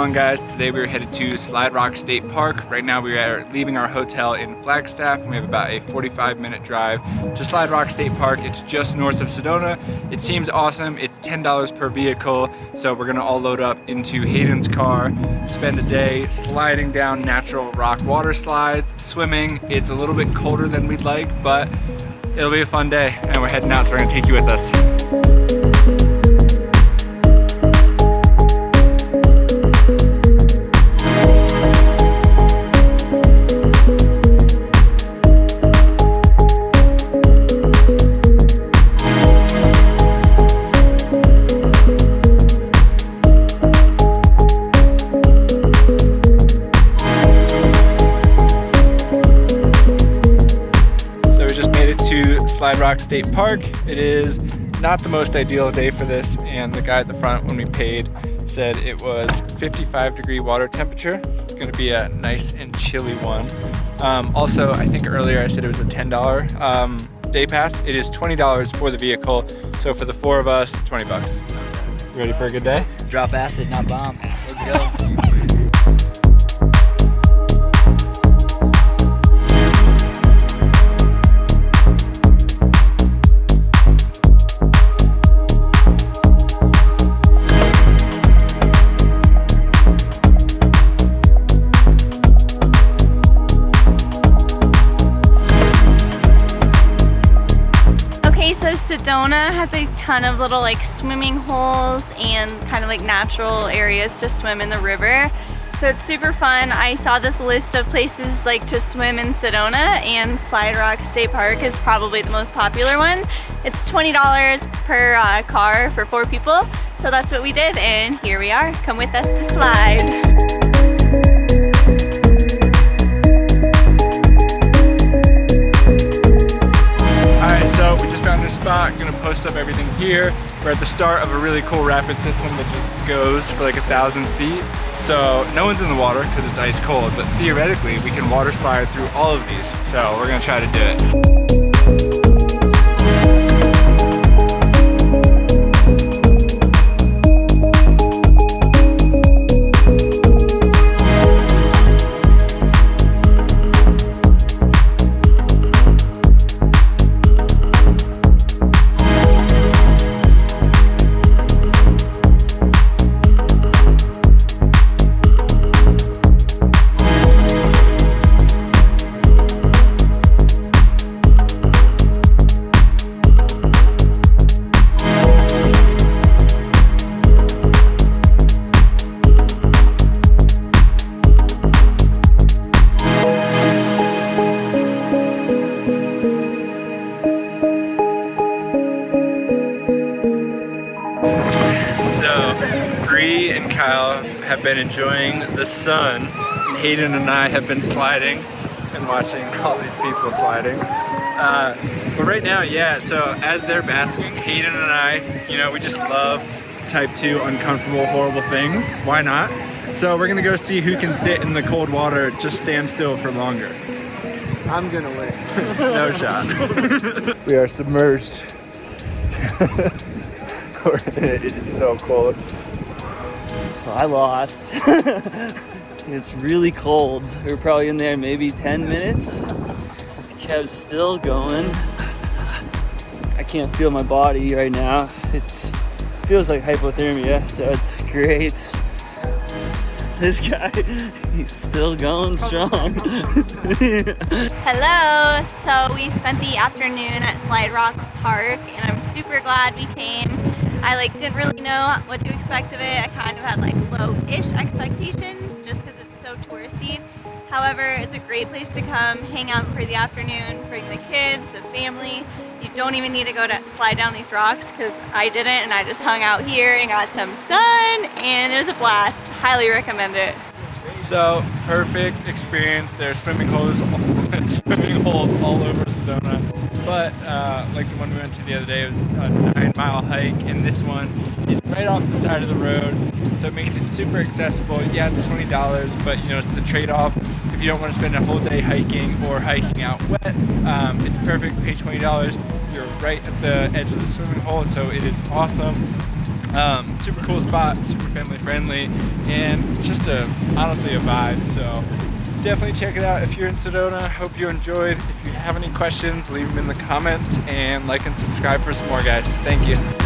on, guys? Today we are headed to Slide Rock State Park. Right now we are leaving our hotel in Flagstaff and we have about a 45-minute drive to Slide Rock State Park. It's just north of Sedona. It seems awesome. It's $10 per vehicle, so we're gonna all load up into Hayden's car, spend a day sliding down natural rock water slides, swimming. It's a little bit colder than we'd like, but it'll be a fun day, and we're heading out, so we're gonna take you with us. Slide Rock State Park. It is not the most ideal day for this, and the guy at the front when we paid said it was 55-degree water temperature. It's going to be a nice and chilly one. Also, I think earlier I said it was a $10 day pass. It is $20 for the vehicle, so for the four of us, 20 bucks. Ready for a good day? Drop acid, not bombs. Let's go. Sedona has a ton of little like swimming holes and kind of like natural areas to swim in the river. So it's super fun. I saw this list of places like to swim in Sedona, and Slide Rock State Park is probably the most popular one. It's $20 per car for 4 people. So that's what we did, and here we are. Come with us to slide. I'm gonna post up everything here. We're at the start of a really cool rapid system that just goes for like 1,000 feet. So no one's in the water because it's ice cold, but theoretically we can water slide through all of these. So we're gonna try to do it. Kyle have been enjoying the sun, and Hayden and I have been sliding and watching all these people sliding. But right now, yeah, so as they're basking, Hayden and I, you know, we just love type 2 uncomfortable, horrible things. Why not? So we're gonna go see who can sit in the cold water, just stand still for longer. I'm gonna win. No shot. We are submerged. It is so cold. So I lost. It's really cold. We were probably in there maybe 10 minutes. Kev's still going. I can't feel my body right now. It feels like hypothermia, so it's great. This guy, he's still going strong. Hello. So we spent the afternoon at Slide Rock Park, and I'm super glad we came. I didn't really know what to expect of it. I kind of had low-ish expectations just because it's so touristy. However, it's a great place to come, hang out for the afternoon, bring the kids, the family. You don't even need to go to slide down these rocks because I didn't, and I just hung out here and got some sun, and it was a blast. Highly recommend it. So, perfect experience. There's swimming holes all over Sedona. But like the one we went to the other day, it was a 9-mile hike, and this one is right off the side of the road, so it makes it super accessible. Yeah, it's $20, but you know, it's the trade-off. If you don't want to spend a whole day hiking or hiking out wet, it's perfect. Pay $20. You're right at the edge of the swimming hole, so it is awesome. Super cool spot, super family friendly, and just honestly a vibe. So definitely check it out if you're in Sedona. Hope you enjoyed. If you have any questions, leave them in the comments, and like and subscribe for some more, guys. Thank you.